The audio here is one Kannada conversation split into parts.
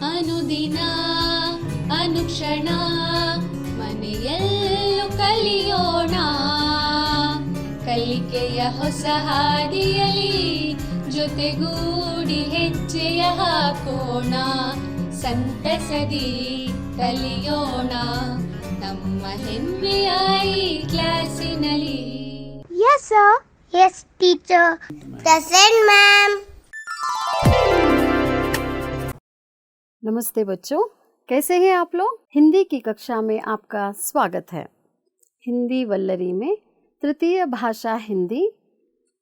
ಅನುದಿನ ಅನುಕ್ಷಣ ಮನೆಯಲ್ಲೂ ಕಲಿಯೋಣ, ಕಲಿಕೆಯ ಹೊಸ ಹಾದಿಯಲಿ ಜೊತೆಗೂಡಿ ಹೆಜ್ಜೆಯ ಹಾಕೋಣ, ಸಂತಸದಿ ಕಲಿಯೋಣ ನಮ್ಮ ಹೆಮ್ಮೆಯ ಈ ಕ್ಲಾಸಿನಲ್ಲಿ. Yes sir. Yes teacher. Present ma'am. नमस्ते बच्चों, कैसे हैं आप लोग? हिंदी की कक्षा में आपका स्वागत है। हिंदी वल्लरी में तृतीय भाषा हिंदी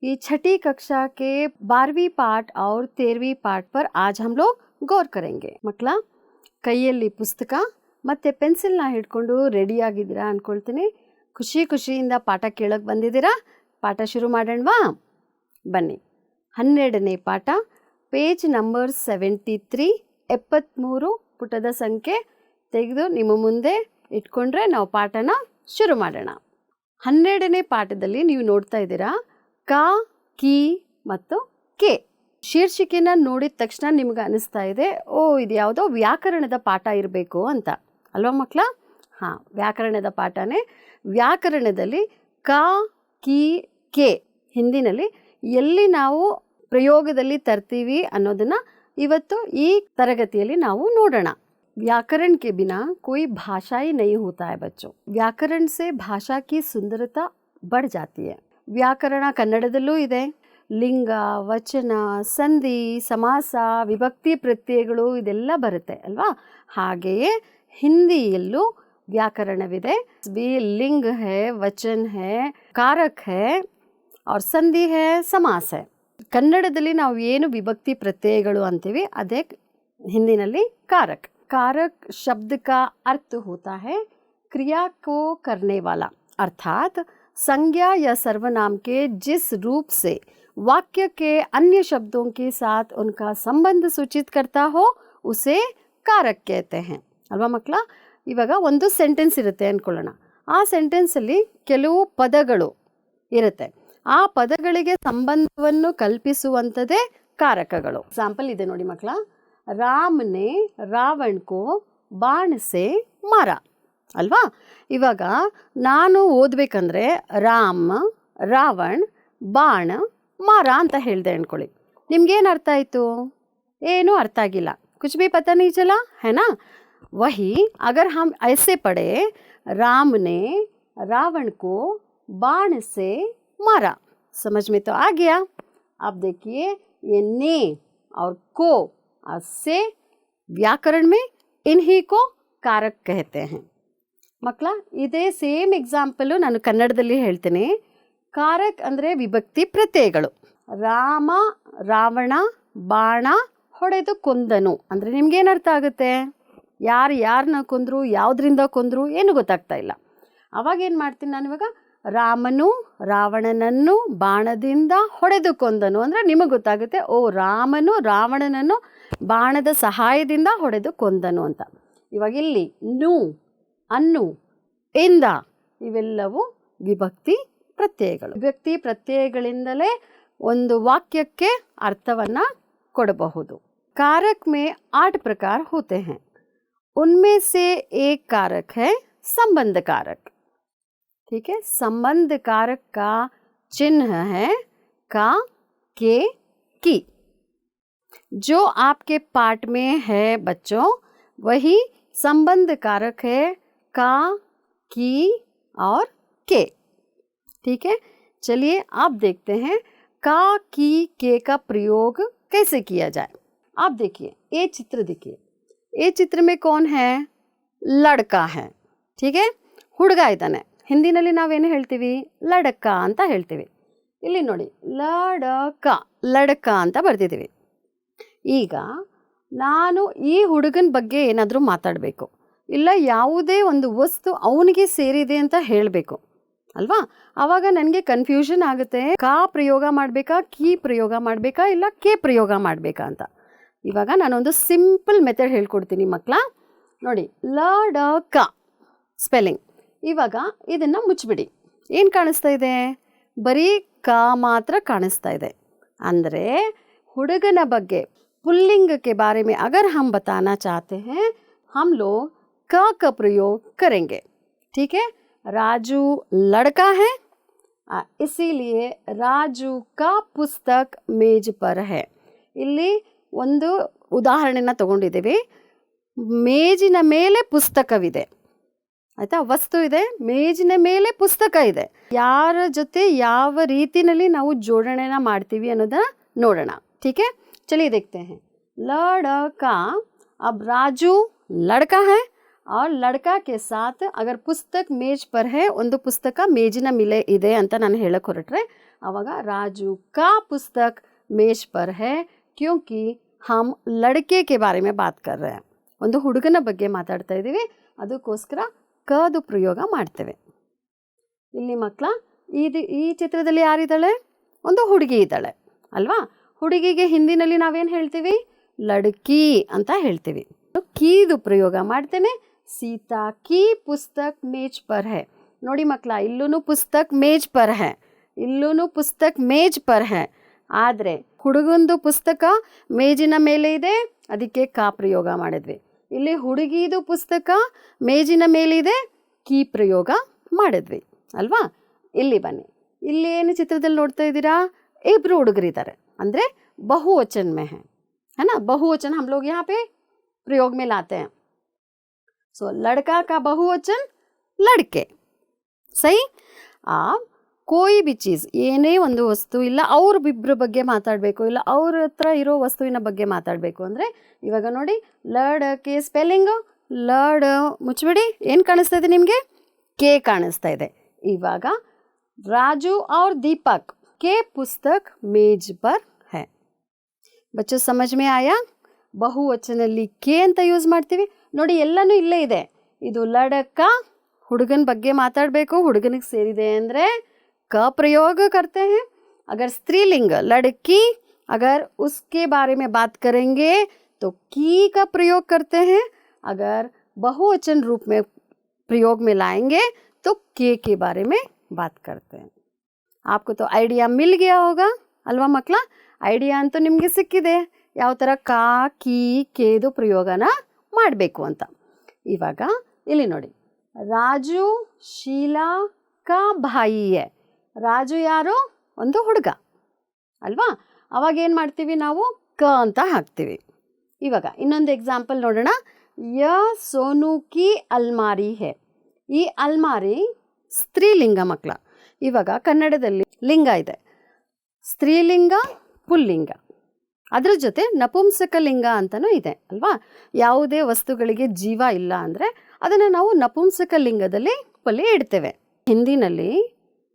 की छठी कक्षा के 12वीं पाठ और 13वीं पाठ पर आज हम लोग गौर करेंगे। ಮಕ್ಕಳ ಕೈಯಲ್ಲಿ ಪುಸ್ತಕ ಮತ್ತು ಪೆನ್ಸಿಲ್ನ ಹಿಡ್ಕೊಂಡು ರೆಡಿ ಆಗಿದ್ದೀರಾ ಅಂದ್ಕೊಳ್ತೀನಿ. ಖುಷಿಯಿಂದ ಪಾಠ ಕೇಳೋಕ್ಕೆ ಬಂದಿದ್ದೀರಾ? ಪಾಠ ಶುರು ಮಾಡೋಣವಾ? ಬನ್ನಿ. 12ನೇ ಪಾಠ, ಪೇಜ್ ನಂಬರ್ 73, 73 ಪುಟದ ಸಂಖ್ಯೆ ತೆಗೆದು ನಿಮ್ಮ ಮುಂದೆ ಇಟ್ಕೊಂಡ್ರೆ ನಾವು ಪಾಠನ ಶುರು ಮಾಡೋಣ. 12ನೇ ಪಾಠದಲ್ಲಿ ನೀವು ನೋಡ್ತಾ ಇದ್ದೀರಾ ಕ, ಕಿ ಮತ್ತು ಕೆ. ಶೀರ್ಷಿಕೆನ ನೋಡಿದ ತಕ್ಷಣ ನಿಮ್ಗೆ ಅನಿಸ್ತಾ ಇದೆ, ಓ ಇದು ಯಾವುದೋ ವ್ಯಾಕರಣದ ಪಾಠ ಇರಬೇಕು ಅಂತ ಅಲ್ವಾ ಮಕ್ಕಳ? ಹಾಂ, ವ್ಯಾಕರಣದ ಪಾಠನೇ. ವ್ಯಾಕರಣದಲ್ಲಿ ಕ, ಕಿ, ಕೆ ಹಿಂದಿನಲ್ಲಿ ಎಲ್ಲಿ ನಾವು ಪ್ರಯೋಗದಲ್ಲಿ ತರ್ತೀವಿ ಅನ್ನೋದನ್ನು ಇವತ್ತು ಈ ತರಗತಿಯಲ್ಲಿ ನಾವು ನೋಡೋಣ. व्याकरण के बिना कोई भाषा ही नहीं होता है बच्चों. व्याकरण से भाषा की सुंदरता बढ़ जाती है. ವ್ಯಾಕರಣ ಕನ್ನಡದಲ್ಲೂ ಇದೆ. ಲಿಂಗ, ವಚನ, ಸಂಧಿ, ಸಮಾಸ, ವಿಭಕ್ತಿ ಪ್ರತ್ಯಯಗಳು ಇದೆಲ್ಲ ಬರುತ್ತೆ ಅಲ್ವಾ? ಹಾಗೆಯೇ ಹಿಂದಿಯಲ್ಲೂ ವ್ಯಾಕರಣವಿದೆ. भी लिंग है, वचन है, कारक है और संधि है, समास है. ಕನ್ನಡದಲ್ಲಿ ನಾವು ಏನು ವಿಭಕ್ತಿ ಪ್ರತ್ಯಯಗಳು ಅಂತೀವಿ ಅದೇ ಹಿಂದಿನಲ್ಲಿ कारक. कारक शब्द का अर्थ होता है क्रिया को करने वाला, अर्थात संज्ञा या सर्वनाम के जिस रूप से वाक्य के अन्य शब्दों के साथ उनका संबंध सूचित करता हो उसे कारक कहते हैं ಅಲ್ವಾ ಮಕ್ಕಳ? ಇವಾಗ ಒಂದು ಸೆಂಟೆನ್ಸ್ ಇರುತ್ತೆ ಅಂದ್ಕೊಳ್ಳೋಣ. ಆ ಸೆಂಟೆನ್ಸಲ್ಲಿ ಕೆಲವು ಪದಗಳು ಇರುತ್ತೆ. ಆ ಪದಗಳಿಗೆ ಸಂಬಂಧವನ್ನು ಕಲ್ಪಿಸುವಂಥದ್ದೇ ಕಾರಕಗಳು. ಎಕ್ಸಾಂಪಲ್ ಇದೆ ನೋಡಿ ಮಕ್ಕಳ. ರಾಮನೆ ರಾವಣ್ಕೋ ಬಾಣ ಸೆ ಮಾರ ಅಲ್ವಾ? ಇವಾಗ ನಾನು ಓದಬೇಕಂದ್ರೆ ರಾಮ, ರಾವಣ್, ಬಾಣ, ಮಾರ ಅಂತ ಹೇಳಿದೆ ಅಂದ್ಕೊಳ್ಳಿ. ನಿಮ್ಗೇನು ಅರ್ಥ ಆಯಿತು? ಏನೂ ಅರ್ಥ ಆಗಿಲ್ಲ. कुछ भी पता नहीं चला है ना? वही अगर हम ऐसे पढ़े, राम ने रावण को बाण से मारा, समझ में तो आ गया. अब देखिए ये ने और को से व्याकरण में इन्हीं को कारक कहते हैं. ಮಕ್ಕಳ ಇದೇ ಸೇಮ್ ಎಕ್ಸಾಂಪಲು ನಾನು ಕನ್ನಡದಲ್ಲಿ ಹೇಳ್ತೇನೆ. ಕಾರಕ್ ಅಂದರೆ ವಿಭಕ್ತಿ ಪ್ರತ್ಯಯಗಳು. ರಾಮ ರಾವಣ ಬಾಣ ಹೊಡೆದು ಕೊಂದನು ಅಂದರೆ ನಿಮ್ಗೇನು ಅರ್ಥ ಆಗುತ್ತೆ? ಯಾರನ್ನ ಕೊಂದರು, ಯಾವುದರಿಂದ ಕೊಂದರು ಏನು ಗೊತ್ತಾಗ್ತಾ ಇಲ್ಲ. ಅವಾಗೇನು ಮಾಡ್ತೀನಿ ನಾನು ಇವಾಗ? ರಾಮನು ರಾವಣನನ್ನು ಬಾಣದಿಂದ ಹೊಡೆದು ಕೊಂದನು ಅಂದರೆ ನಿಮಗೆ ಗೊತ್ತಾಗುತ್ತೆ, ಓ ರಾಮನು ರಾವಣನನ್ನು ಬಾಣದ ಸಹಾಯದಿಂದ ಹೊಡೆದು ಕೊಂದನು ಅಂತ. ಇವಾಗ ಇಲ್ಲಿ ನು, ಅನ್ನು, ಇಂದ ಇವೆಲ್ಲವೂ ವಿಭಕ್ತಿ ಪ್ರತ್ಯಯಗಳು. ವಿಭಕ್ತಿ ಪ್ರತ್ಯಯಗಳಿಂದಲೇ ಒಂದು ವಾಕ್ಯಕ್ಕೆ ಅರ್ಥವನ್ನು ಕೊಡಬಹುದು. कारक में 8 प्रकार होते हैं. उनमें से एक कारक है संबंध कारक. ठीक है, संबंध कारक का चिन्ह है का, के, की. जो आपके पाठ में है बच्चों वही संबंध कारक है का, की और के. ठीक है, चलिए आप देखते हैं का, की, के का प्रयोग कैसे किया जाए. आप देखिए ये चित्र देखिए. ये चित्र में कौन है? लड़का है. ठीक है, ಹುಡುಗ ಇದ್ದಾನೆ. ಹಿಂದಿನಲ್ಲಿ ನಾವೇನು ಹೇಳ್ತೀವಿ? ಲಡಕ ಅಂತ ಹೇಳ್ತೀವಿ. ಇಲ್ಲಿ ನೋಡಿ ಲಡಕ ಅಂತ ಬರ್ತಿದ್ದೀವಿ. ಈಗ ನಾನು ಈ ಹುಡುಗನ ಬಗ್ಗೆ ಏನಾದರೂ ಮಾತಾಡಬೇಕು, ಇಲ್ಲ ಯಾವುದೇ ಒಂದು ವಸ್ತು ಅವನಿಗೆ ಸೇರಿದೆ ಅಂತ ಹೇಳಬೇಕು ಅಲ್ವಾ? ಆವಾಗ ನನಗೆ ಕನ್ಫ್ಯೂಷನ್ ಆಗುತ್ತೆ. ಕಾ ಪ್ರಯೋಗ ಮಾಡಬೇಕಾ, ಕೀ ಪ್ರಯೋಗ ಮಾಡಬೇಕಾ, ಇಲ್ಲ ಕೆ ಪ್ರಯೋಗ ಮಾಡಬೇಕಾ ಅಂತ. ಇವಾಗ ನಾನೊಂದು ಸಿಂಪಲ್ ಮೆಥಡ್ ಹೇಳ್ಕೊಡ್ತೀನಿ ಮಕ್ಕಳ. ನೋಡಿ, ಲಡಕ ಸ್ಪೆಲ್ಲಿಂಗ್. ಇವಾಗ ಇದನ್ನು ಮುಚ್ಚಿಬಿಡಿ. ಏನು ಕಾಣಿಸ್ತಾ ಇದೆ? ಬರೀ ಕ ಮಾತ್ರ ಕಾಣಿಸ್ತಾ ಇದೆ. ಅಂದರೆ ಹುಡುಗನ ಬಗ್ಗೆ पुल्लिंग के बारे में अगर हम बताना चाहते हैं, हम लोग क का प्रयोग करेंगे। ठीक है, राजू लड़का है, इसीलिए ರಾಜು का ಪುಸ್ತಕ್ ಮೇಜ್ ಪರ್ है। ಇಲ್ಲಿ ಒಂದು ಉದಾಹರಣೆನ ತಗೊಂಡಿದ್ದೀವಿ, ಮೇಜಿನ ಮೇಲೆ ಪುಸ್ತಕವಿದೆ ಆಯಿತಾ, ವಸ್ತು ಇದೆ, ಮೇಜಿನ ಮೇಲೆ ಪುಸ್ತಕ ಇದೆ, ಯಾರ ಜೊತೆ ಯಾವ ರೀತಿಯಲ್ಲಿ ನಾವು ಜೋಡಣೆನ ಮಾಡ್ತೀವಿ ಅನ್ನೋದನ್ನ ನೋಡೋಣ। ठीक है, चलिए देखते हैं। लड़का, अब राजू लड़का है और लड़का के साथ अगर पुस्तक मेज पर है, ಒಂದು ಪುಸ್ತಕ ಮೇಜಿನ ಮೇಲೆ ಇದೆ ಅಂತ ನಾನು ಹೇಳಕ್ಕೆ ಹೊರಟ್ರೆ ಆವಾಗ ರಾಜು का पुस्तक मेज पर है क्योंकि हम लड़के के बारे में बात कर रहे हैं। ಒಂದು ಹುಡುಗನ ಬಗ್ಗೆ ಮಾತಾಡ್ತಾ ಇದ್ದೀವಿ, ಅದಕ್ಕೋಸ್ಕರ ಕದು ಪ್ರಯೋಗ ಮಾಡ್ತೇವೆ। ಇಲ್ಲಿ ಮಕ್ಕಳ ಈ ಚಿತ್ರದಲ್ಲಿ ಯಾರಿದ್ದಾಳೆ? ಒಂದು ಹುಡುಗಿ ಇದ್ದಾಳೆ ಅಲ್ವಾ? ಹುಡುಗಿಗೆ ಹಿಂದಿನಲ್ಲಿ ನಾವೇನು ಹೇಳ್ತೀವಿ? ಲಡ್ಕಿ ಅಂತ ಹೇಳ್ತೀವಿ। ಕೀದು ಪ್ರಯೋಗ ಮಾಡ್ತೇನೆ, सीता की पुस्तक मेज पर है। ನೋಡಿ ಮಕ್ಕಳ, ಇಲ್ಲೂ ಪುಸ್ತಕ್ ಮೇಜ್ ಪರ್ है, ಇಲ್ಲೂ ಪುಸ್ತಕ್ ಮೇಜ್ ಪರ್ है, ಆದರೆ ಹುಡುಗಂದು ಪುಸ್ತಕ ಮೇಜಿನ ಮೇಲೆ ಇದೆ, ಅದಕ್ಕೆ ಕಾ ಪ್ರಯೋಗ ಮಾಡಿದ್ವಿ। ಇಲ್ಲಿ ಹುಡುಗಿದು ಪುಸ್ತಕ ಮೇಜಿನ ಮೇಲಿದೆ, ಕೀ ಪ್ರಯೋಗ ಮಾಡಿದ್ವಿ ಅಲ್ವಾ? ಇಲ್ಲಿ ಬನ್ನಿ, ಇಲ್ಲಿ ಏನು ಚಿತ್ರದಲ್ಲಿ ನೋಡ್ತಾ ಇದ್ದೀರಾ? ಇಬ್ಬರು ಹುಡುಗರಿದ್ದಾರೆ, ಅಂದರೆ ಬಹುವಚನ में है ना, बहुवचन हम लोग यहाँ पे प्रयोग में लाते हैं। सो लड़का का बहुवचन लड़के, सही। आप कोई भी चीज़, ಏನೇ ಒಂದು ವಸ್ತು ಇಲ್ಲ ಅವ್ರಿಬ್ಬರ ಬಗ್ಗೆ ಮಾತಾಡಬೇಕು, ಇಲ್ಲ ಅವ್ರ ಹತ್ರ ಇರೋ ವಸ್ತುವಿನ ಬಗ್ಗೆ ಮಾತಾಡಬೇಕು ಅಂದರೆ ಇವಾಗ ನೋಡಿ, ಲಡಕೆ ಸ್ಪೆಲ್ಲಿಂಗು ಲಡ್ ಮುಚ್ಚಿಬಿಡಿ, ಏನು ಕಾಣಿಸ್ತಾ ಇದೆ ನಿಮಗೆ? ಕೆ ಕಾಣಿಸ್ತಾ ಇದೆ। ಇವಾಗ ರಾಜು और दीपक के पुस्तक मेज पर है। बच्चों समझ में आया? ಬಹುವಚನಲ್ಲಿ ಕೆ ಅಂತ ಯೂಸ್ ಮಾಡ್ತೀವಿ ನೋಡಿ, ಎಲ್ಲನೂ ಇಲ್ಲೇ ಇದೆ। ಇದು ಲಡಕ, ಹುಡುಗನ ಬಗ್ಗೆ ಮಾತಾಡಬೇಕು, ಹುಡುಗನಿಗೆ ಸೇರಿದೆ ಅಂದರೆ ಕ प्रयोग करते हैं। अगर स्त्रीलिंग लड़की, अगर उसके बारे में बात करेंगे तो की का प्रयोग करते हैं। अगर बहुवचन रूप में प्रयोग में लाएंगे तो के बारे में बात करते हैं। आपको तो आइडिया मिल गया होगा ಅಲ್ವಾ ಮಕ್ಕಳ? ಐಡಿಯಾ ಅಂತೂ ನಿಮಗೆ ಸಿಕ್ಕಿದೆ ಯಾವ ಥರ ಕಾ ಕೀ ಕೇದು ಪ್ರಯೋಗನ ಮಾಡಬೇಕು ಅಂತ। ಇವಾಗ ಇಲ್ಲಿ ನೋಡಿ, ರಾಜು ಶೀಲಾ ಕಾ ಭಾಯಿ है। ರಾಜು ಯಾರು? ಒಂದು ಹುಡುಗ ಅಲ್ವಾ? ಅವಾಗ ಏನು ಮಾಡ್ತೀವಿ ನಾವು? ಕ ಅಂತ ಹಾಕ್ತೀವಿ। ಇವಾಗ ಇನ್ನೊಂದು ಎಕ್ಸಾಂಪಲ್ ನೋಡೋಣ। ಯ ಸೋನು ಕಿ ಅಲ್ಮಾರಿ है। ಈ ಅಲ್ಮಾರಿ ಸ್ತ್ರೀಲಿಂಗ ಮಕ್ಕಳ। ಇವಾಗ ಕನ್ನಡದಲ್ಲಿ ಲಿಂಗ ಇದೆ, ಸ್ತ್ರೀಲಿಂಗ ಪುಲ್ಲಿಂಗ, ಅದರ ಜೊತೆ ನಪುಂಸಕ ಲಿಂಗ ಅಂತಲೂ ಇದೆ ಅಲ್ವಾ? ಯಾವುದೇ ವಸ್ತುಗಳಿಗೆ ಜೀವ ಇಲ್ಲ ಅಂದರೆ ಅದನ್ನು ನಾವು ನಪುಂಸಕ ಲಿಂಗದಲ್ಲಿ ಇಡ್ತೇವೆ। ಹಿಂದಿನಲ್ಲಿ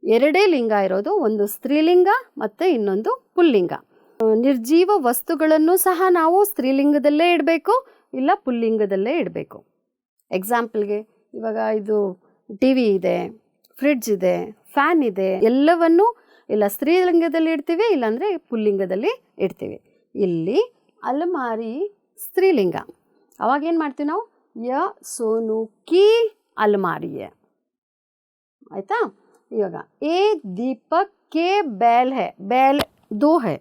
ಎರಡೇ ಲಿಂಗ ಇರೋದು, ಒಂದು ಸ್ತ್ರೀಲಿಂಗ ಮತ್ತು ಇನ್ನೊಂದು ಪುಲ್ಲಿಂಗ। ನಿರ್ಜೀವ ವಸ್ತುಗಳನ್ನು ಸಹ ನಾವು ಸ್ತ್ರೀಲಿಂಗದಲ್ಲೇ ಇಡಬೇಕು, ಇಲ್ಲ ಪುಲ್ಲಿಂಗದಲ್ಲೇ ಇಡಬೇಕು। ಎಕ್ಸಾಂಪಲ್ಗೆ ಇವಾಗ ಇದು ಟಿ ವಿ ಇದೆ, ಫ್ರಿಡ್ಜ್ ಇದೆ, ಫ್ಯಾನ್ ಇದೆ, ಎಲ್ಲವನ್ನು ಇಲ್ಲ ಸ್ತ್ರೀಲಿಂಗದಲ್ಲಿ ಇಡ್ತೀವಿ, ಇಲ್ಲಾಂದರೆ ಪುಲ್ಲಿಂಗದಲ್ಲಿ ಇಡ್ತೀವಿ। ಇಲ್ಲಿ ಅಲ್ಮಾರಿ ಸ್ತ್ರೀಲಿಂಗ, ಅವಾಗೇನು ಮಾಡ್ತೀವಿ ನಾವು? ಯ ಸೋನು ಕಿ ಅಲ್ಮಾರಿ है, ಆಯಿತಾ? ಇವಾಗ ए दीपक के बैल है, बैल दो है,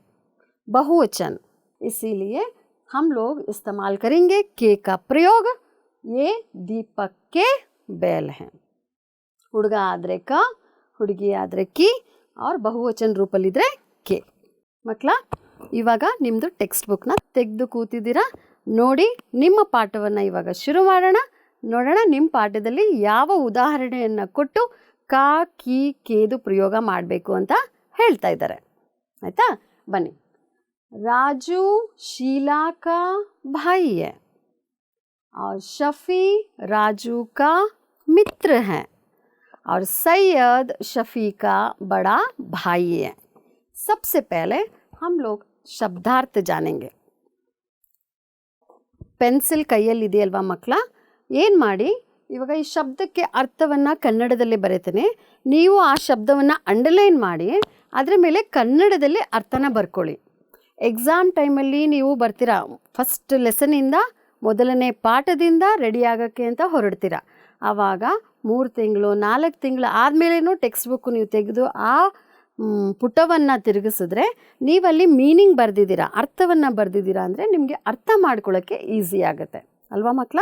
बहुवचन, इसीलिए हम लोग इस्तेमाल करेंगे के का प्रयोग। ये दीपक के बैल हैं। ಹುಡುಗ ಆದರೆ ಕ, ಹುಡುಗಿ ಆದರೆ ಕಿ, और ಬಹುವಚನ ರೂಪಲ್ಲಿದ್ದರೆ ಕೆ। ಮಕ್ಕಳ, ಇವಾಗ ನಿಮ್ಮದು ಟೆಕ್ಸ್ಟ್ ಬುಕ್ನ ತೆಗೆದು ಕೂತಿದ್ದೀರಾ ನೋಡಿ, ನಿಮ್ಮ ಪಾಠವನ್ನು ಇವಾಗ ಶುರು ಮಾಡೋಣ। ನೋಡೋಣ ನಿಮ್ಮ ಪಾಠದಲ್ಲಿ ಯಾವ ಉದಾಹರಣೆಯನ್ನು ಕೊಟ್ಟು ಕಾ ಕಿ ಕೇದು ಪ್ರಯೋಗ ಮಾಡಬೇಕು ಅಂತ ಹೇಳ್ತಾ ಇದ್ದಾರೆ, ಆಯಿತಾ? ಬನ್ನಿ। ರಾಜು ಶೀಲಾ ಕಾ ಭಾಯಿ है और शफ़ी राजू का मित्र है और सैयद शफ़ी का बड़ा भाई है। सबसे पहले हम लोग शब्दार्थ जानेंगे। ಪೆನ್ಸಿಲ್ ಕೈಯಲ್ಲಿದೆಯಲ್ವಾ ಮಕ್ಕಳ? ಏನು ಮಾಡಿ, ಇವಾಗ ಈ ಶಬ್ದಕ್ಕೆ ಅರ್ಥವನ್ನು ಕನ್ನಡದಲ್ಲೇ ಬರೀತೇನೆ, ನೀವು ಆ ಶಬ್ದವನ್ನು ಅಂಡರ್ಲೈನ್ ಮಾಡಿ ಅದರ ಮೇಲೆ ಕನ್ನಡದಲ್ಲಿ ಅರ್ಥನ ಬರ್ಕೊಳ್ಳಿ। ಎಕ್ಸಾಮ್ ಟೈಮಲ್ಲಿ ನೀವು ಬರ್ತೀರಾ, ಫಸ್ಟ್ ಲೆಸನಿಂದ ಮೊದಲನೇ ಪಾಠದಿಂದ ರೆಡಿ ಆಗೋಕ್ಕೆ ಅಂತ ಹೊರಡ್ತೀರ, ಆವಾಗ 3 ತಿಂಗಳು 4 ತಿಂಗಳು ಆದಮೇಲೇನೂ ಟೆಕ್ಸ್ಟ್ ಬುಕ್ ನೀವು ತೆಗೆದು ಆ ಪುಟವನ್ನು ತಿರುಗಿಸಿದ್ರೆ ನೀವಲ್ಲಿ ಮೀನಿಂಗ್ ಬರೆದಿದ್ದೀರಾ, ಅರ್ಥವನ್ನು ಬರೆದಿದ್ದೀರಾ ಅಂದರೆ ನಿಮಗೆ ಅರ್ಥ ಮಾಡ್ಕೊಳ್ಳೋಕ್ಕೆ ಈಸಿ ಆಗುತ್ತೆ ಅಲ್ವಾ ಮಕ್ಕಳ?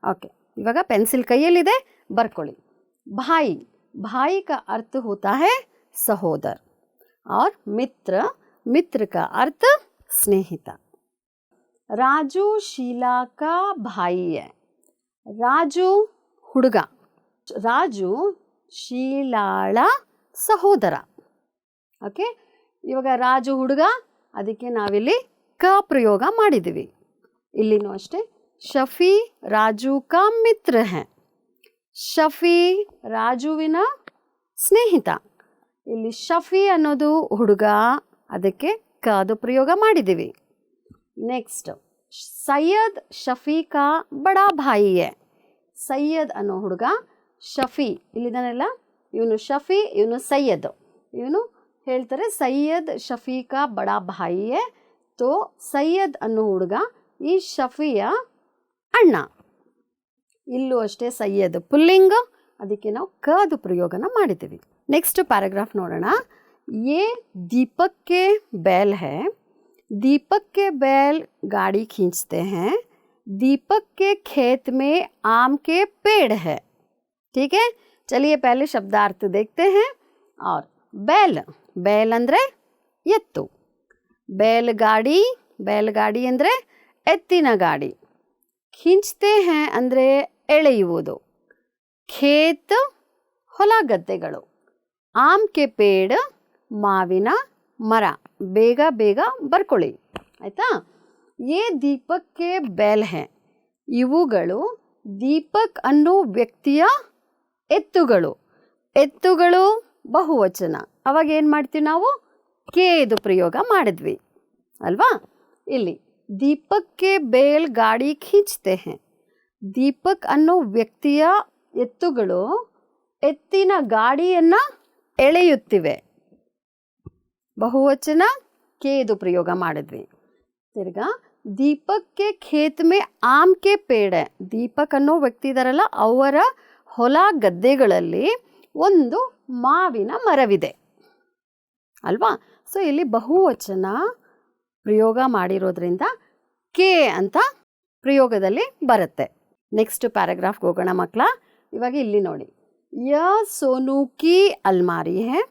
ಓಕೆ, ಇವಾಗ ಪೆನ್ಸಿಲ್ ಕೈಯಲ್ಲಿದೆ, ಬರ್ಕೊಳ್ಳಿ. ಭಾಯಿ, भाई का अर्थ होता है सहोदर और मित्र, मित्र का अर्थ स्नेहिता. राजू शीला का भाई है. राजू ಹುಡುಗ, ರಾಜು ಶೀಲಾಳ ಸಹೋದರ. ಓಕೆ, ಇವಾಗ ರಾಜು ಹುಡುಗ, ಅದಕ್ಕೆ ನಾವಿಲ್ಲಿ ಕ ಪ್ರಯೋಗ ಮಾಡಿದ್ದೀವಿ. ಇಲ್ಲಿನೂ ಅಷ್ಟೇ, ಶಫಿ ರಾಜು ಕಾ ಮಿತ್ರ ಹೈ. ಶಫಿ ರಾಜುವಿನ ಸ್ನೇಹಿತ. ಇಲ್ಲಿ ಶಫಿ ಅನ್ನೋದು ಹುಡುಗ, ಅದಕ್ಕೆ ಕದು ಪ್ರಯೋಗ ಮಾಡಿದ್ದೀವಿ. ನೆಕ್ಸ್ಟ್, ಸೈಯದ್ ಶಫಿ ಕಾ ಬಡಾ ಭಾಯಿ ಹೈ. ಸೈಯದ್ ಅನ್ನೋ ಹುಡುಗ, ಶಫಿ ಇಲ್ಲಿದಾನೆಲ್ಲ, ಇವನು ಶಫಿ, ಇವನು ಸೈಯದ್. ಇವನು ಹೇಳ್ತಾರೆ ಸೈಯದ್ ಶಫಿ ಕಾ ಬಡಾ ಭಾಯಿ ಹೈ. ತೋ ಸೈಯದ್ ಅನ್ನೋ ಹುಡುಗ ಈ ಶಫಿಯ ಅಣ್ಣ. ಇಲ್ಲೂ ಅಷ್ಟೇ ಸೈಯದ್ ಪುಲ್ಲಿಂಗ, ಅದಕ್ಕೆ ನಾವು ಕದು ಪ್ರಯೋಗನ ಮಾಡಿದ್ದೀವಿ. ನೆಕ್ಸ್ಟ್ ಪ್ಯಾರಾಗ್ರಾಫ್ ನೋಡೋಣ. ಯೇ ದೀಪಕ್ ಕೆ बैल है. दीपक के बैल गाड़ी खींचते हैं. दीपक के खेत में आम के पेड़ है. ठीक है, चलिए पहले शब्दार्थ देखते हैं. और बैल, बैल ಅಂದರೆ ಎತ್ತು. बैलगाड़ी, बैलगाड़ी ಅಂದರೆ ಎತ್ತಿನ ಗಾಡಿ. ಖೀಂಚ್ತೆ ಹೈ ಅಂದರೆ ಎಳೆಯುವುದು. ಖೇತ್ ಹೊಲ ಗದ್ದೆಗಳು. ಆಮ್ ಕೆ ಪೇಡ್ ಮಾವಿನ ಮರ. ಬೇಗ ಬೇಗ ಬರ್ಕೊಳ್ಳಿ ಆಯಿತಾ. ಯೇ ದೀಪಕ್ ಕೆ बैल है. ಇವುಗಳು ದೀಪಕ್ ಅನ್ನೋ ವ್ಯಕ್ತಿಯ ಎತ್ತುಗಳು. ಎತ್ತುಗಳು ಬಹುವಚನ, ಅವಾಗ ಏನು ಮಾಡ್ತೀವಿ ನಾವು? ಕೇದು ಪ್ರಯೋಗ ಮಾಡಿದ್ವಿ ಅಲ್ವಾ. ಇಲ್ಲಿ ದೀಪಕ್ ಕೆ बैल ಗಾಡಿ ಖೀಂಚ್ತೆ ಹೈ. ದೀಪಕ್ ಅನ್ನೋ ವ್ಯಕ್ತಿಯ ಎತ್ತುಗಳು ಎತ್ತಿನ ಗಾಡಿಯನ್ನು ಎಳೆಯುತ್ತಿವೆ. ಬಹುವಚನ, ಕೇದು ಪ್ರಯೋಗ ಮಾಡಿದ್ವಿ. ತಿರ್ಗಾ ದೀಪಕ್ ಕೆ ಖೇತ್ ಮೇ ಆಮ್ ಕೆ ಪೇಡ್ ಹೈ. ದೀಪಕ್ ಅನ್ನೋ ವ್ಯಕ್ತಿ ಇದಾರಲ್ಲ, ಅವರ ಹೊಲ ಗದ್ದೆಗಳಲ್ಲಿ ಒಂದು ಮಾವಿನ ಮರವಿದೆ ಅಲ್ವಾ. ಸೊ ಇಲ್ಲಿ ಬಹುವಚನ ಪ್ರಯೋಗ ಮಾಡಿರೋದ್ರಿಂದ ಕೆ ಅಂತ ಪ್ರಯೋಗದಲ್ಲಿ ಬರುತ್ತೆ. ನೆಕ್ಸ್ಟ್ ಪ್ಯಾರಾಗ್ರಾಫ್ಗೆ ಹೋಗೋಣ ಮಕ್ಕಳ. ಇವಾಗ ಇಲ್ಲಿ ನೋಡಿ, ಯ ಸೋನು ಕಿ ಅಲ್ಮಾರಿ ಹೈ.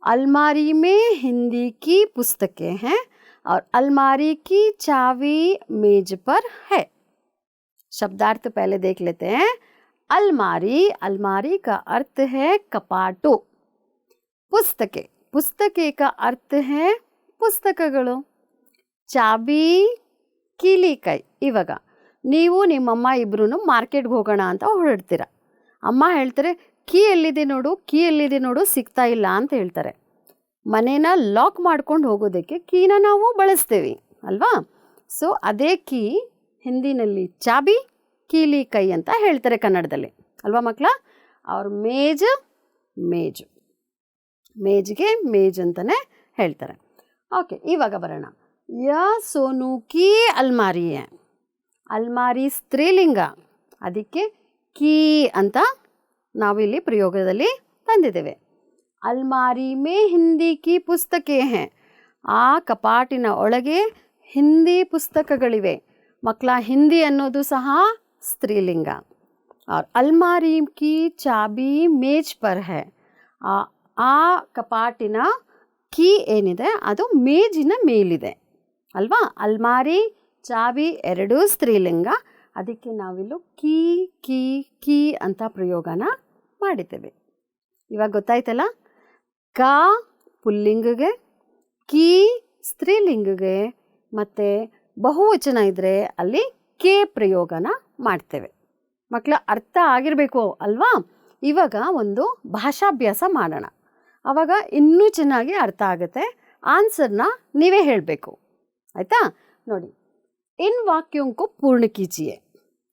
अलमारी में हिंदी की पुस्तकें हैं और अलमारी की चाबी मेज पर है. शब्दार्थ पहले देख लेते हैं. अलमारी, अलमारी का अर्थ है कपाटो. पुस्तकें, पुस्तकें का अर्थ है ಪುಸ್ತಕಗಳು. ಚಾಬಿ, ಕೀಲಿಕೈ. ಇವಾಗ ನೀವು ನಿಮ್ಮಮ್ಮ ಇಬ್ಬರೂ ಮಾರ್ಕೆಟ್ಗೆ ಹೋಗೋಣ ಅಂತ ಹೊರಡ್ತೀರ. ಅಮ್ಮ ಹೇಳ್ತಾರೆ ಕೀ ಎಲ್ಲಿದೆ ನೋಡು, ಕೀ ಎಲ್ಲಿದೆ ನೋಡು, ಸಿಗ್ತಾ ಇಲ್ಲ ಅಂತ ಹೇಳ್ತಾರೆ. ಮನೇನ ಲಾಕ್ ಮಾಡ್ಕೊಂಡು ಹೋಗೋದಕ್ಕೆ ಕೀನ ನಾವು ಬಳಸ್ತೇವೆ ಅಲ್ವಾ. ಸೊ ಅದೇ ಕೀ ಹಿಂದಿನಲ್ಲಿ ಚಾಬಿ, ಕೀಲಿ ಕೈ ಅಂತ ಹೇಳ್ತಾರೆ ಕನ್ನಡದಲ್ಲಿ ಅಲ್ವಾ ಮಕ್ಕಳ. ಅವ್ರ ಮೇಜ್, ಮೇಜು, ಮೇಜ್ಗೆ ಮೇಜ್ ಅಂತಲೇ ಹೇಳ್ತಾರೆ. ಓಕೆ, ಇವಾಗ ಬರೋಣ. ಯ ಸೋನು ಕೀ ಅಲ್ಮಾರಿ ಹೈ. ಅಲ್ಮಾರಿ ಸ್ತ್ರೀಲಿಂಗ, ಅದಕ್ಕೆ ಕೀ ಅಂತ ನಾವಿಲ್ಲಿ ಪ್ರಯೋಗದಲ್ಲಿ ತಂದಿದ್ದೇವೆ. ಅಲ್ಮಾರಿ ಮೇ ಹಿಂದಿ ಕಿ ಪುಸ್ತಕೆ ಹೈ. ಆ ಕಪಾಟಿನ ಒಳಗೆ ಹಿಂದಿ ಪುಸ್ತಕಗಳಿವೆ ಮಕ್ಕಳ. ಹಿಂದಿ ಅನ್ನೋದು ಸಹ ಸ್ತ್ರೀಲಿಂಗ. और ಅಲ್ಮಾರಿ ಕಿ ಚಾಬಿ ಮೇಜ್ ಪರ್ ಹೈ. ಆ ಕಪಾಟಿನ ಕೀ ಏನಿದೆ ಅದು ಮೇಜಿನ ಮೇಲಿದೆ ಅಲ್ವಾ. ಅಲ್ಮಾರಿ, ಚಾಬಿ ಎರಡೂ ಸ್ತ್ರೀಲಿಂಗ, ಅದಕ್ಕೆ ನಾವಿಲ್ಲೂ ಕೀ ಕೀ ಕೀ ಅಂತ ಪ್ರಯೋಗನ ಮಾಡಿದ್ದೇವೆ. ಇವಾಗ ಗೊತ್ತಾಯ್ತಲ್ಲ. ಕಾ ಪುಲ್ಲಿಂಗಿಗೆ, ಕೀ ಸ್ತ್ರೀಲಿಂಗಿಗೆ, ಮತ್ತು ಬಹುವಚನ ಇದ್ದರೆ ಅಲ್ಲಿ ಕೆ ಪ್ರಯೋಗನ ಮಾಡ್ತೇವೆ. ಮಕ್ಕಳ ಅರ್ಥ ಆಗಿರಬೇಕು ಅಲ್ವಾ. ಇವಾಗ ಒಂದು ಭಾಷಾಭ್ಯಾಸ ಮಾಡೋಣ, ಆವಾಗ ಇನ್ನೂ ಚೆನ್ನಾಗಿ ಅರ್ಥ ಆಗುತ್ತೆ. ಆನ್ಸರ್ನ ನೀವೇ ಹೇಳಬೇಕು ಆಯಿತಾ. ನೋಡಿ, इन वाक्यों को पूर्ण कीजिए.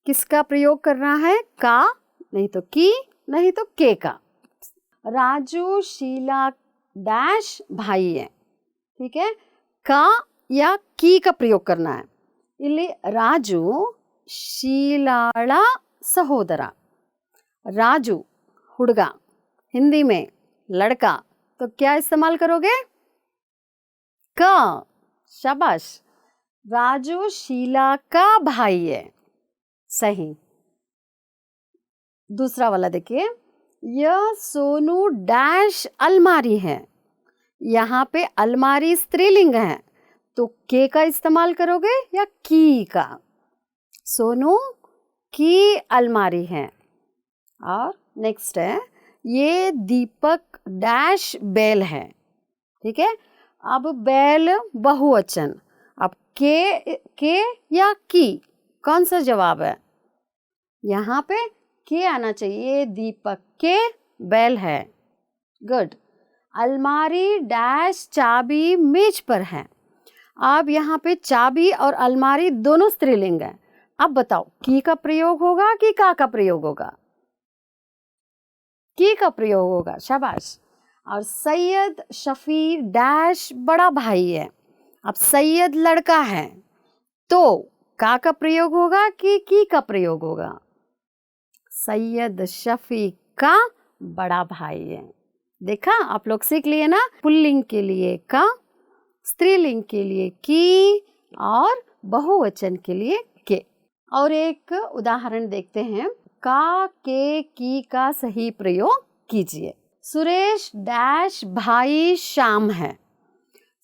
किसका प्रयोग करना है? का, नहीं तो की, नहीं तो के का. राजू शीला डैश भाई है. ठीक है, का या की का प्रयोग करना है. ಇಲ್ಲಿ ರಾಜು ಶೀಲಾಳ ಸಹೋದರ. ರಾಜು ಹುಡುಗ, ಹಿಂದಿ ಮೇ ಲಡ್ಕಾ, तो तो क्या इस्तेमाल करोगे? का। शाबाश। राजू शीला का भाई है, सही। दूसरा वाला देखिए, यह सोनू डैश अलमारी है। यहाँ पे अलमारी स्त्रीलिंग है, तो के का इस्तेमाल करोगे या की का? सोनू की अलमारी है। और नेक्स्ट है, ये दीपक डैश बैल है। ठीक है, अब बैल बहुवचन, अब के या की, कौन सा जवाब है? यहाँ पे के आना चाहिए। दीपक के बैल है। गुड। अलमारी डैश चाबी मेज पर है। अब यहाँ पे चाबी और अलमारी दोनों स्त्रीलिंग है। अब बताओ की का प्रयोग होगा कि का प्रयोग होगा? की का प्रयोग होगा, शाबाश। और सैयद शफी डैश बड़ा भाई है। अब सैयद लड़का है, तो का प्रयोग होगा कि की का प्रयोग होगा? सैयद शफी का बड़ा भाई है। देखा, आप लोग सीख लिए ना। पुल्लिंग के लिए का, स्त्रीलिंग के लिए की और बहुवचन के लिए के। और एक उदाहरण देखते हैं। का के की का सही प्रयोग कीजिए। सुरेश डैश भाई श्याम है।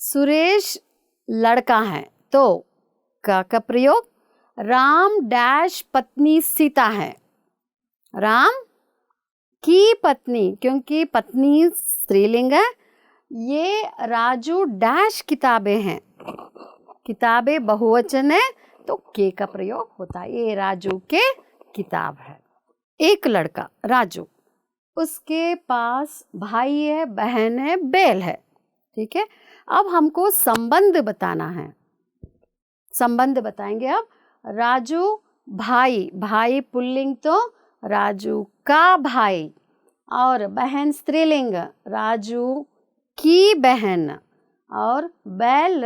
सुरेश लड़का है, तो का प्रयोग। राम डैश पत्नी सीता है। राम की पत्नी, क्योंकि पत्नी स्त्रीलिंग है। ये राजू डैश किताबें हैं। किताबें बहुवचन है, तो के का प्रयोग होता है। ये राजू के किताब है। एक लड़का राजू, उसके पास भाई है, बहन है, बैल है। ठीक है, अब हमको संबंध बताना है। संबंध बताएंगे अब। राजू भाई, भाई पुल्लिंग तो राजू का भाई, और बहन स्त्रीलिंग राजू की बहन, और बैल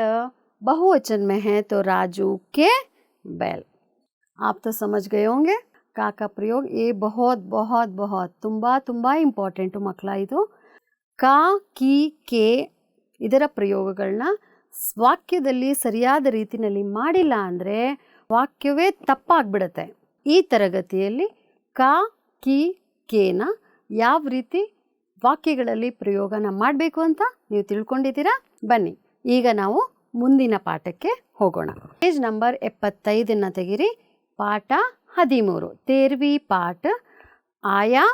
बहुवचन में है तो राजू के बैल। आप तो समझ गए होंगे का प्रयोग। ये बहुत बहुत बहुत ತುಂಬಾ ಇಂಪಾರ್ಟೆಂಟ್ ಮಕ್ಕಳ ಇದು। ಕಾ ಕಿ ಕೆ ಇದರ ಪ್ರಯೋಗಗಳನ್ನ ವಾಕ್ಯದಲ್ಲಿ ಸರಿಯಾದ ರೀತಿಯಲ್ಲಿ ಮಾಡಿಲ್ಲ ಅಂದರೆ ವಾಕ್ಯವೇ ತಪ್ಪಾಗ್ಬಿಡುತ್ತೆ। ಈ ತರಗತಿಯಲ್ಲಿ ಕಾ ಕಿ ಕೇನ ಯಾವ ರೀತಿ ವಾಕ್ಯಗಳಲ್ಲಿ ಪ್ರಯೋಗನ ಮಾಡಬೇಕು ಅಂತ ನೀವು ತಿಳ್ಕೊಂಡಿದ್ದೀರಾ? ಬನ್ನಿ ಈಗ ನಾವು ಮುಂದಿನ ಪಾಠಕ್ಕೆ ಹೋಗೋಣ। ಪೇಜ್ ನಂಬರ್ 75 ತೆಗಿರಿ। ಪಾಠ 13, 13वीं पाठ। आया,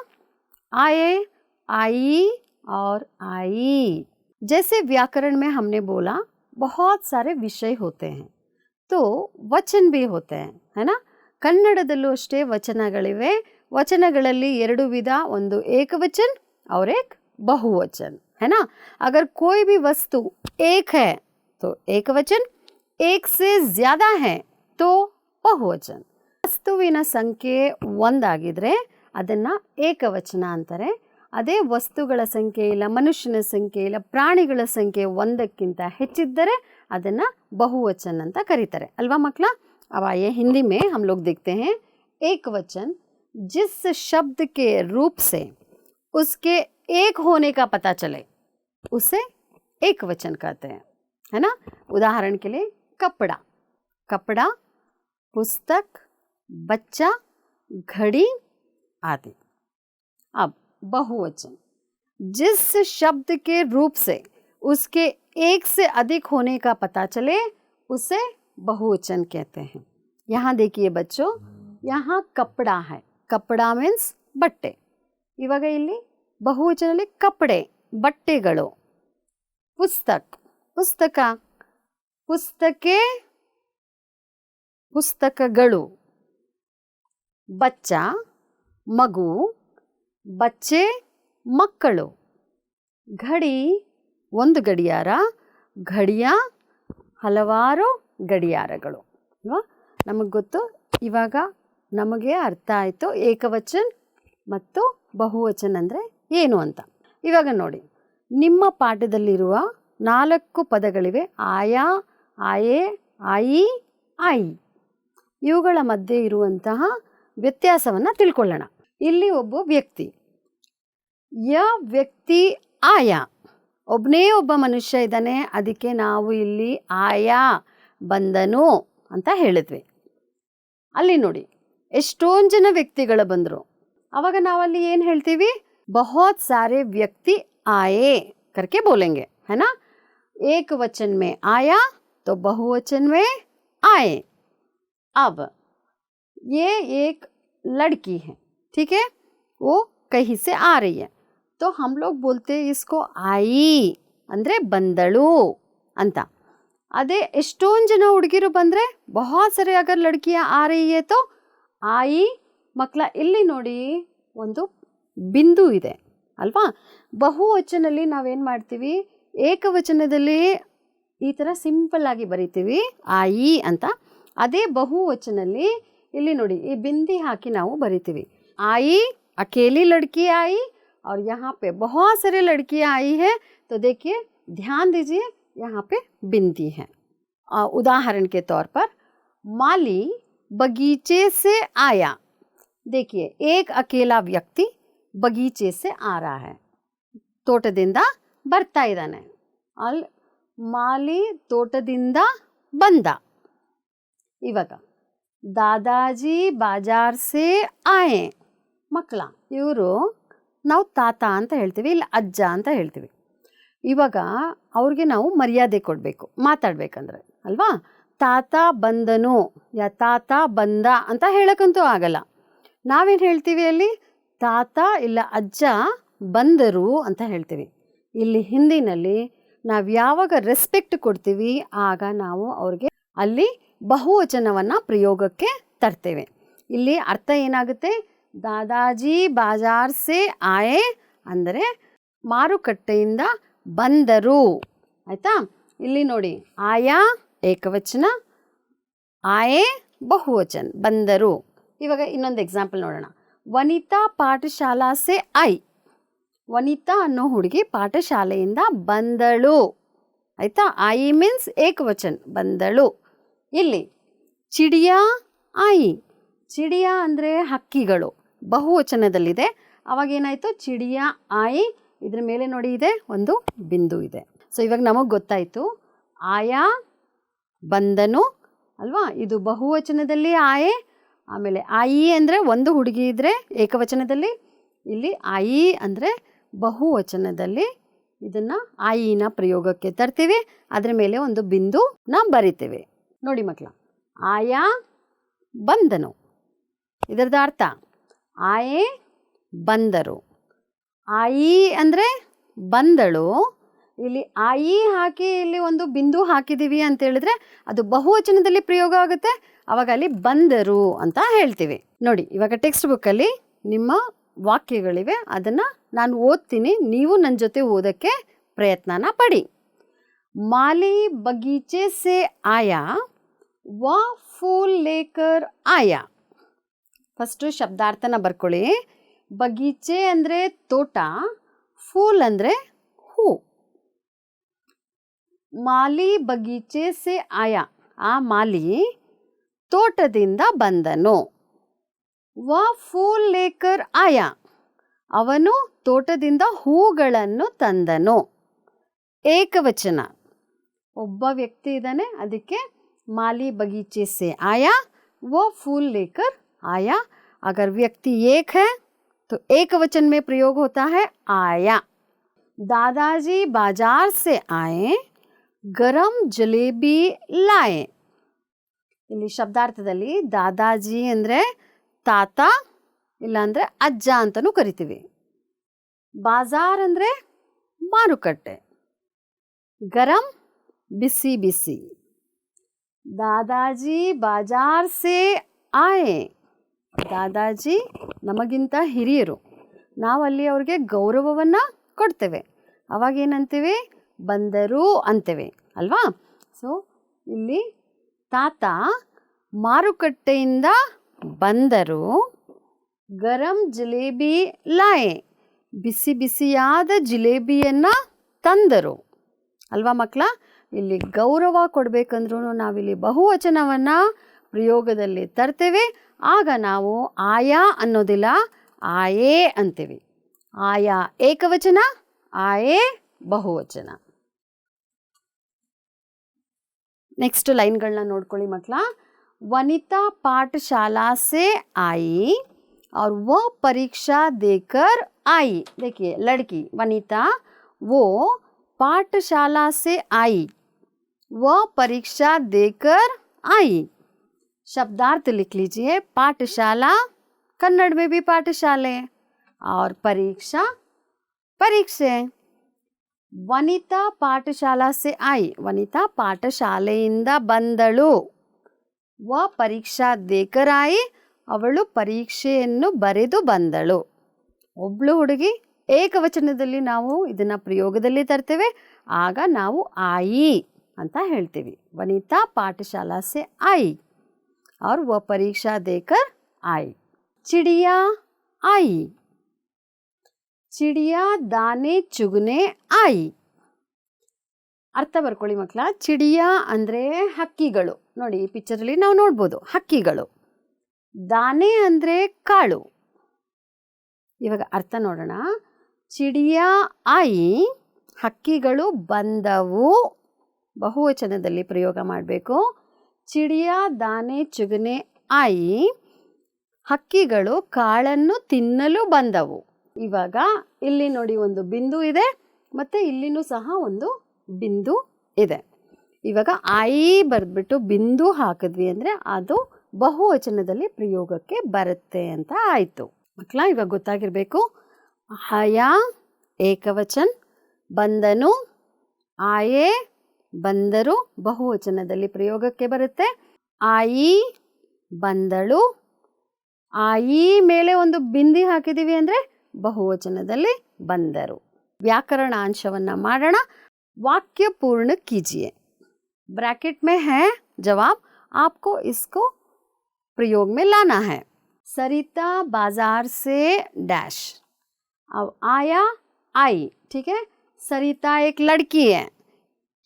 आए, आई और आई। जैसे व्याकरण में हमने बोला बहुत सारे विषय होते हैं, तो वचन भी होते हैं, है ना। ಕನ್ನಡದಲ್ಲೂ ಅಷ್ಟೇ ವಚನಗಳಿವೆ। ವಚನಗಳಲ್ಲಿ ಎರಡು ವಿಧ, ಒಂದು ಏಕವಚन और एक बहुवचन, है ना। अगर कोई भी वस्तु एक है तो एकवचन, एक से ज्यादा है तो बहुवचन। ವಸ್ತುವಿನ ಸಂಖ್ಯೆ ಒಂದಾಗಿದ್ರೆ ಅದನ್ನ ಏಕವಚನ ಅಂತಾರೆ। ಅದೇ ವಸ್ತುಗಳ ಸಂಖ್ಯೆ ಇಲ್ಲ, ಮನುಷ್ಯನ ಸಂಖ್ಯೆ ಇಲ್ಲ, ಪ್ರಾಣಿಗಳ ಸಂಖ್ಯೆ ಒಂದಕ್ಕಿಂತ ಹೆಚ್ಚಿದ್ದರೆ ಅದನ್ನ बहुवचन ಅಂತ ಕರೀತಾರೆ, ಅಲ್ವಾ ಮಕ್ಕಳ। अब आइए हिंदी में हम लोग देखते हैं। एक वचन जिस शब्द के रूप से उसके एक होने का पता चले उसे एक वचन कहते हैं, है ना। उदाहरण के लिए कपड़ा, कपड़ा, पुस्तक, बच्चा, घड़ी आदि। अब बहुवचन जिस शब्द के रूप से उसके एक से अधिक होने का पता चले उसे बहुवचन कहते हैं। यहाँ देखिए बच्चों, यहाँ कपड़ा है। कपड़ा मीन्स ಬಟ್ಟೆ। ಇವಾಗ ಇಲ್ಲಿ ಬಹುವಚನದಲ್ಲಿ ಕಪ್ಪಡೆ, ಬಟ್ಟೆಗಳು। ಪುಸ್ತಕ, ಪುಸ್ತಕ, ಪುಸ್ತಕೆ, ಪುಸ್ತಕಗಳು। ಬಚ್ಚ, ಮಗು, ಬಚ್ಚೆ, ಮಕ್ಕಳು। ಘಡಿ, ಒಂದು ಗಡಿಯಾರ, ಘಡಿಯ, ಹಲವಾರು ಗಡಿಯಾರಗಳು, ಅಲ್ವಾ। ನಮಗೆ ಗೊತ್ತು, ಇವಾಗ ನಮಗೆ ಅರ್ಥ ಆಯಿತು ಏಕವಚನ ಮತ್ತು ಬಹುವಚನ ಅಂದರೆ ಏನು ಅಂತ। ಇವಾಗ ನೋಡಿ, ನಿಮ್ಮ ಪಾಠದಲ್ಲಿರುವ 4 ಪದಗಳಿವೆ। ಆಯಾ, ಆಯೆ, ಆಯಿ, ಆಯಿ। ಇವುಗಳ ಮಧ್ಯೆ ಇರುವಂತಹ ವ್ಯತ್ಯಾಸವನ್ನು ತಿಳ್ಕೊಳ್ಳೋಣ। ಇಲ್ಲಿ ಒಬ್ಬ ವ್ಯಕ್ತಿ, ಯ ವ್ಯಕ್ತಿ ಆಯಾ, ಒಬ್ಬನೇ ಒಬ್ಬ ಮನುಷ್ಯ ಇದ್ದಾನೆ, ಅದಕ್ಕೆ ನಾವು ಇಲ್ಲಿ ಆಯಾ ಬಂದನು ಅಂತ ಹೇಳಿದ್ವಿ. ಅಲ್ಲಿ ನೋಡಿ ಎಷ್ಟೊಂದು ಜನ ವ್ಯಕ್ತಿಗಳು ಬಂದರು. ಆವಾಗ ನಾವಲ್ಲಿ ಏನು ಹೇಳ್ತೀವಿ? ಬಹುತ್ ಸಾರೆ ವ್ಯಕ್ತಿ ಆಯೆ करके बोलेंगे, है ना. एक वचन में आया तो बहुवचन में आए. अब ये एक लड़की है, ठीक है, वो कहीं से आ रही है, तो हम लोग बोलते हैं इसको आई ಅಂದರೆ ಬಂದಳು ಅಂತ. ಅದೇ ಎಷ್ಟೊಂದು ಜನ ಹುಡುಗಿರು ಬಂದರೆ ಬಹುತ್ ಸರಿ ಅಗರ್ ಲಡ್ಕಿಯ ಆ ರಹಿ ಹೈ ತೋ ಆಯಿ. ಮಕ್ಕಳ ಇಲ್ಲಿ ನೋಡಿ ಒಂದು ಬಿಂದು ಇದೆ ಅಲ್ವಾ. ಬಹುವಚನಲ್ಲಿ ನಾವೇನು ಮಾಡ್ತೀವಿ? ಏಕವಚನದಲ್ಲಿ ಈ ಥರ ಸಿಂಪಲ್ ಆಗಿ ಬರಿತೀವಿ ಆಯಿ ಅಂತ. ಅದೇ ಬಹುವಚನಲ್ಲಿ ಇಲ್ಲಿ ನೋಡಿ ಈ ಬಿಂದಿ ಹಾಕಿ ನಾವು ಬರಿತೀವಿ ಆಯಿ अकेली लड़की आई और यहाँ पे बहुत सारे लड़कियाँ आई है. तो देखिए ध्यान दीजिए यहाँ पे बिंदी है. उदाहरण के तौर पर माली बगीचे से आया. देखिए एक अकेला व्यक्ति बगीचे से आ रहा है, ತೋಟದಿಂದ ಬರ್ತಾ ಇದ್ದಾನೆ. ಅಲ್ಲಿ ಮಾಲಿ ತೋಟದಿಂದ ಬಂದ. ಇವಾಗ ದಾದಾಜಿ ಬಾಜಾರ್ ಸೆ ಆಯೆ. ಮಕ್ಕಳ ಇವರು ನಾವು ತಾತ ಅಂತ ಹೇಳ್ತೀವಿ, ಇಲ್ಲ ಅಜ್ಜ ಅಂತ ಹೇಳ್ತೀವಿ. ಇವಾಗ ಅವ್ರಿಗೆ ನಾವು ಮರ್ಯಾದೆ ಕೊಡಬೇಕು ಮಾತಾಡ್ಬೇಕಂದ್ರೆ ಅಲ್ವಾ. ತಾತ ಬಂದನು ಯಾ ತಾತ ಬಂದ ಅಂತ ಹೇಳಕ್ಕಂತೂ ಆಗಲ್ಲ. ನಾವೇನು ಹೇಳ್ತೀವಿ ಅಲ್ಲಿ? ತಾತ ಇಲ್ಲ ಅಜ್ಜ ಬಂದರು ಅಂತ ಹೇಳ್ತೀವಿ. ಇಲ್ಲಿ ಹಿಂದಿನಲ್ಲಿ ನಾವು ಯಾವಾಗ ರೆಸ್ಪೆಕ್ಟ್ ಕೊಡ್ತೀವಿ ಆಗ ನಾವು ಅವ್ರಿಗೆ ಅಲ್ಲಿ ಬಹುವಚನವನ್ನು ಪ್ರಯೋಗಕ್ಕೆ ತರ್ತೇವೆ. ಇಲ್ಲಿ ಅರ್ಥ ಏನಾಗುತ್ತೆ? ದಾದಾಜಿ ಬಾಜಾರ್ ಸೆ ಆಯೆ ಅಂದರೆ ಮಾರುಕಟ್ಟೆಯಿಂದ ಬಂದರು, ಆಯಿತಾ. ಇಲ್ಲಿ ನೋಡಿ ಆಯಾ ಏಕವಚನ, ಆಯೆ ಬಹುವಚನ, ಬಂದರು. ಇವಾಗ ಇನ್ನೊಂದು ಎಕ್ಸಾಂಪಲ್ ನೋಡೋಣ. ವನಿತಾ ಪಾಠಶಾಲಾ ಸೆ ಐ. ವನಿತಾ ಅನ್ನೋ ಹುಡುಗಿ ಪಾಠಶಾಲೆಯಿಂದ ಬಂದಳು, ಆಯಿತಾ. ಆಯಿ ಮೀನ್ಸ್ ಏಕವಚನ, ಬಂದಳು. ಇಲ್ಲಿ ಚಿಡಿಯಾ ಆಯಿ. ಚಿಡಿಯಾ ಅಂದರೆ ಹಕ್ಕಿಗಳು, ಬಹುವಚನದಲ್ಲಿದೆ. ಅವಾಗೇನಾಯಿತು? ಚಿಡಿಯಾ ಆಯಿ. ಇದ್ರ ಮೇಲೆ ನೋಡಿ ಇದೆ ಒಂದು ಬಿಂದು ಇದೆ. ಸೊ ಇವಾಗ ನಮಗೆ ಗೊತ್ತಾಯಿತು ಆಯಾ ಬಂದನು ಅಲ್ವಾ, ಇದು ಬಹುವಚನದಲ್ಲಿ ಆಯೆ. ಆಮೇಲೆ ಆಯಿ ಅಂದರೆ ಒಂದು ಹುಡುಗಿ ಇದ್ದರೆ ಏಕವಚನದಲ್ಲಿ, ಇಲ್ಲಿ ಆಯಿ ಅಂದರೆ ಬಹುವಚನದಲ್ಲಿ ಇದನ್ನು ಆಯಿನ ಪ್ರಯೋಗಕ್ಕೆ ತರ್ತೀವಿ. ಅದರ ಮೇಲೆ ಒಂದು ಬಿಂದುನ ಬರಿತೇವೆ. ನೋಡಿ ಮಕ್ಕಳ, ಆಯಾ ಬಂದನು ಇದರದ ಅರ್ಥ ಆಯೆ ಬಂದರು. ಆಯಿ ಅಂದರೆ ಬಂದಳು. ಇಲ್ಲಿ ಆಯಿ ಹಾಕಿ ಇಲ್ಲಿ ಒಂದು ಬಿಂದು ಹಾಕಿದ್ದೀವಿ ಅಂತ ಹೇಳಿದ್ರೆ ಅದು ಬಹುವಚನದಲ್ಲಿ ಪ್ರಯೋಗ ಆಗುತ್ತೆ. ಅವಾಗ ಅಲ್ಲಿ ಬಂದರು ಅಂತ ಹೇಳ್ತೀವಿ. ನೋಡಿ ಇವಾಗ ಟೆಕ್ಸ್ಟ್ ಬುಕ್ಕಲ್ಲಿ ನಿಮ್ಮ ವಾಕ್ಯಗಳಿವೆ, ಅದನ್ನು ನಾನು ಓದ್ತೀನಿ, ನೀವು ನನ್ನ ಜೊತೆ ಓದೋಕ್ಕೆ ಪ್ರಯತ್ನನ ಪಡಿ. ಮಾಲಿ ಬಗೀಚೆ ಸೆ ಆಯಾ ವ ಫೂಲ್ ಲೇಕರ್ ಆಯಾ. ಫಸ್ಟು ಶಬ್ದಾರ್ಥನ ಬರ್ಕೊಳ್ಳಿ. ಬಗೀಚೆ ಅಂದರೆ ತೋಟ, ಫೂಲ್ ಅಂದರೆ ಹೂ. ಮಾಲಿ ಬಗೀಚೆ ಸೆ ಆಯಾ, ಆ ಮಾಲಿ ತೋಟದಿಂದ ಬಂದನು. ವ ಫೂಲ್ ಲೇಕರ್ ಆಯಾ, ಅವನು ತೋಟದಿಂದ ಹೂಗಳನ್ನು ತಂದನು. ಏಕವಚನ, ಒಬ್ಬ ವ್ಯಕ್ತಿ ಇದ್ದಾನೆ, ಅದಕ್ಕೆ माली बगीचे से आया वो फूल लेकर आया. अगर व्यक्ति एक है तो एक वचन में प्रयोग होता है आया. दादाजी बाजार से आए गरम जलेबी लाए. ಇಲ್ಲಿ ಶಬ್ದಾರ್ಥದಲ್ಲಿ ದಾದಾಜಿ ಅಂದರೆ ತಾತ, ಇಲ್ಲಾಂದರೆ ಅಜ್ಜ ಅಂತಲೂ ಕರಿತೀವಿ. ಬಾಜಾರ್ ಅಂದರೆ ಮಾರುಕಟ್ಟೆ, ಗರಂ ಬಿಸಿ ಬಿಸಿ. ದಾದಾಜಿ ಬಾಜಾರ್ ಸೆ ಆಯೆ. ದಾದಾಜಿ ನಮಗಿಂತ ಹಿರಿಯರು, ನಾವಲ್ಲಿ ಅವ್ರಿಗೆ ಗೌರವವನ್ನು ಕೊಡ್ತೇವೆ. ಅವಾಗೇನಂತೀವಿ? ಬಂದರು ಅಂತೇವೆ ಅಲ್ವಾ. ಸೊ ಇಲ್ಲಿ ತಾತ ಮಾರುಕಟ್ಟೆಯಿಂದ ಬಂದರು. ಗರಂ ಜಿಲೇಬಿ ಲಾಯೆ, ಬಿಸಿ ಬಿಸಿಯಾದ ಜಿಲೇಬಿಯನ್ನು ತಂದರು ಅಲ್ವಾ ಮಕ್ಕಳ. ಇಲ್ಲಿ ಗೌರವ ಕೊಡಬೇಕಂದ್ರೂ ನಾವಿಲ್ಲಿ ಬಹುವಚನವನ್ನು ಪ್ರಯೋಗದಲ್ಲಿ ತರ್ತೇವೆ. ಆಗ ನಾವು ಆಯಾ ಅನ್ನೋದಿಲ್ಲ, ಆಯೇ ಅಂತೀವಿ. ಆಯಾ ಏಕವಚನ, ಆಯೇ ಬಹುವಚನ. ನೆಕ್ಸ್ಟ್ ಲೈನ್ಗಳನ್ನ ನೋಡ್ಕೊಳ್ಳಿ ಮಕ್ಕಳ. वनिता पाठशाला से आई और वो परीक्षा देकर आई. देखिए लड़की वनिता वो पाठशाला से आई, वह परीक्षा देकर आई. शब्दार्थ लिख लीजिए. पाठशाला कन्नड़ में भी पाठशाले और परीक्षा परीक्षे. वनिता पाठशाला से आई, वनिता ಪಾಠಶಾಲೆಯಿಂದ ಬಂದಳು. ವ ಪರೀಕ್ಷಾ ದೇಕರ್ ಆಯಿ, ಅವಳು ಪರೀಕ್ಷೆಯನ್ನು ಬರೆದು ಬಂದಳು. ಒಬ್ಳು ಹುಡುಗಿ ಏಕವಚನದಲ್ಲಿ ನಾವು ಇದನ್ನು ಪ್ರಯೋಗದಲ್ಲಿ ತರ್ತೇವೆ, ಆಗ ನಾವು ಆಯಿ ಅಂತ ಹೇಳ್ತೀವಿ. ವನಿತಾ ಪಾಠಶಾಲಾ ಸೆ ಆಯಿ और वह परीक्षा देकर आई. चिड़िया आई, चिड़िया दाने चुगने आई. ಅರ್ಥ ಬರ್ಕೊಳ್ಳಿ ಮಕ್ಕಳ. ಚಿಡಿಯಾ ಅಂದರೆ ಹಕ್ಕಿಗಳು. ನೋಡಿ ಈ ಪಿಕ್ಚರಲ್ಲಿ ನಾವು ನೋಡ್ಬೋದು ಹಕ್ಕಿಗಳು. ದಾನೆ ಅಂದರೆ ಕಾಳು. ಇವಾಗ ಅರ್ಥ ನೋಡೋಣ. ಚಿಡಿಯಾ ಆಯಿ, ಹಕ್ಕಿಗಳು ಬಂದವು. ಬಹುವಚನದಲ್ಲಿ ಪ್ರಯೋಗ ಮಾಡಬೇಕು. ಚಿಡಿಯಾ ದಾನೆ ಚುಗನೆ ಆಯಿ, ಹಕ್ಕಿಗಳು ಕಾಳನ್ನು ತಿನ್ನಲು ಬಂದವು. ಇವಾಗ ಇಲ್ಲಿ ನೋಡಿ ಒಂದು ಬಿಂದು ಇದೆ, ಮತ್ತು ಇಲ್ಲಿನೂ ಸಹ ಒಂದು ಬಿಂದು ಇದೆ. ಇವಾಗ ಆಯಿ ಬರೆದ್ಬಿಟ್ಟು ಬಿಂದು ಹಾಕಿದ್ವಿ ಅಂದರೆ ಅದು ಬಹುವಚನದಲ್ಲಿ ಪ್ರಯೋಗಕ್ಕೆ ಬರುತ್ತೆ ಅಂತ ಆಯಿತು ಮಕ್ಕಳ. ಇವಾಗ ಗೊತ್ತಾಗಿರಬೇಕು. ಹಯಾ ಏಕವಚನ್, ಬಂದನು ಆಯೇ ಬಂದರು ಬಹುವಚನದಲ್ಲಿ ಪ್ರಯೋಗಕ್ಕೆ ಬರುತ್ತೆ. ಆಯಿ ಬಂದಳು, ಆಯಿ ಮೇಲೆ ಒಂದು ಬಿಂದಿ ಹಾಕಿದ್ದೀವಿ ಅಂದರೆ ಬಹುವಚನದಲ್ಲಿ ಬಂದರು. ವ್ಯಾಕರಣಾಂಶವನ್ನು ಮಾಡೋಣ. वाक्य पूर्ण कीजिए. ब्रैकेट में है जवाब, आपको इसको प्रयोग में लाना है. सरिता बाजार से डैश. अब आया आई, ठीक है. सरिता एक लड़की है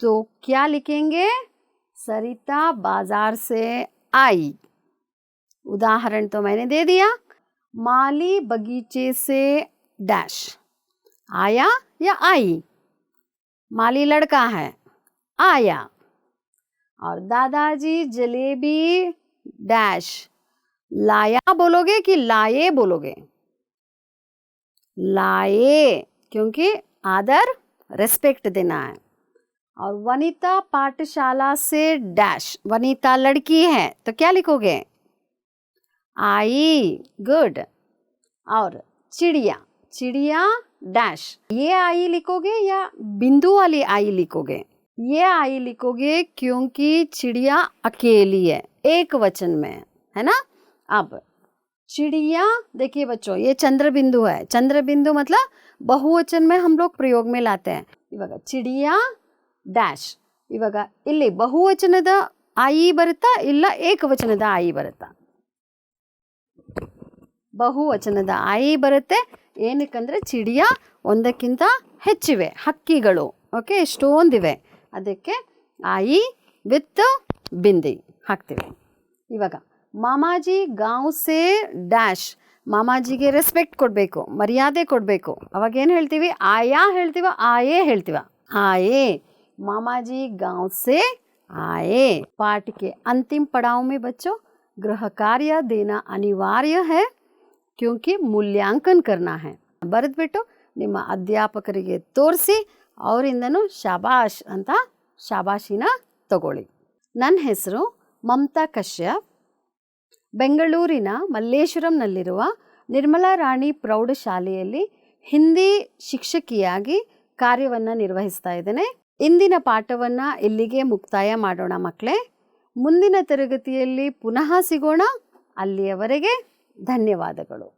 तो क्या लिखेंगे? सरिता बाजार से आई. उदाहरण तो मैंने दे दिया. माली बगीचे से डैश. आया या आई? माली लड़का है, आया. और दादाजी जलेबी डैश. लाया बोलोगे कि लाए बोलोगे? लाए, क्योंकि आदर रेस्पेक्ट देना है. और वनिता पाठशाला से डैश. वनिता लड़की है तो क्या लिखोगे? आई. गुड. और चिड़िया, चिड़िया डैश. ये आई लिखोगे या बिंदु वाली आई लिखोगे? ये आई लिखोगे क्योंकि चिड़िया अकेली है, एक वचन में है ना. अब चिड़िया देखिए बच्चों, ये चंद्र बिंदु है. चंद्र बिंदु मतलब बहुवचन में हम लोग प्रयोग में लाते हैं. इवाग चिड़िया डैश. इवाग इल्ली बहुवचनದ आई ಬರುತ್ತಾ ಇಲ್ಲ ಏಕವಚನದ आई ಬರುತ್ತಾ? ಬಹುವಚನದ आई ಬರುತ್ತೆ. ಏನಕ್ಕಂದರೆ ಚಿಡಿಯಾ ಒಂದಕ್ಕಿಂತ ಹೆಚ್ಚಿವೆ ಹಕ್ಕಿಗಳು. ಓಕೆ, ಎಷ್ಟೊಂದಿವೆ, ಅದಕ್ಕೆ ಆಯಿ ವಿತ್ ಬಿಂದಿ ಹಾಕ್ತೀವಿ. ಇವಾಗ ಮಾಮಾಜಿ ಗಾಂವ್ ಸೇ ಡ್ಯಾಶ್. ಮಾಮಾಜಿಗೆ ರೆಸ್ಪೆಕ್ಟ್ ಕೊಡಬೇಕು, ಮರ್ಯಾದೆ ಕೊಡಬೇಕು. ಅವಾಗೇನು ಹೇಳ್ತೀವಿ? ಆಯಾ ಹೇಳ್ತೀವ, ಆಯೇ ಹೇಳ್ತೀವ? ಆಯೇ. ಮಾಮಾಜಿ ಗಾಂವ್ ಸೇ आए. पाठ के अंतिम पड़ाव में बच्चों गृह कार्य देना अनिवार्य है क्योंकि मूल्यांकन करना है. ಬರೆದ್ಬಿಟ್ಟು ನಿಮ್ಮ ಅಧ್ಯಾಪಕರಿಗೆ ತೋರಿಸಿ ಅವರಿಂದನೂ ಶಾಬಾಷ್ ಅಂತ ಶಾಬಾಷಿನ ತಗೊಳ್ಳಿ. ನನ್ನ ಹೆಸರು ಮಮತಾ ಕಶ್ಯಪ್. ಬೆಂಗಳೂರಿನ ಮಲ್ಲೇಶ್ವರಂನಲ್ಲಿರುವ ನಿರ್ಮಲಾ ರಾಣಿ ಪ್ರೌಢಶಾಲೆಯಲ್ಲಿ ಹಿಂದಿ ಶಿಕ್ಷಕಿಯಾಗಿ ಕಾರ್ಯವನ್ನು ನಿರ್ವಹಿಸ್ತಾ ಇದ್ದೇನೆ. ಇಂದಿನ ಪಾಠವನ್ನು ಇಲ್ಲಿಗೆ ಮುಕ್ತಾಯ ಮಾಡೋಣ ಮಕ್ಕಳೇ. ಮುಂದಿನ ತರಗತಿಯಲ್ಲಿ ಪುನಃ ಸಿಗೋಣ. ಅಲ್ಲಿಯವರೆಗೆ ಧನ್ಯವಾದಗಳು.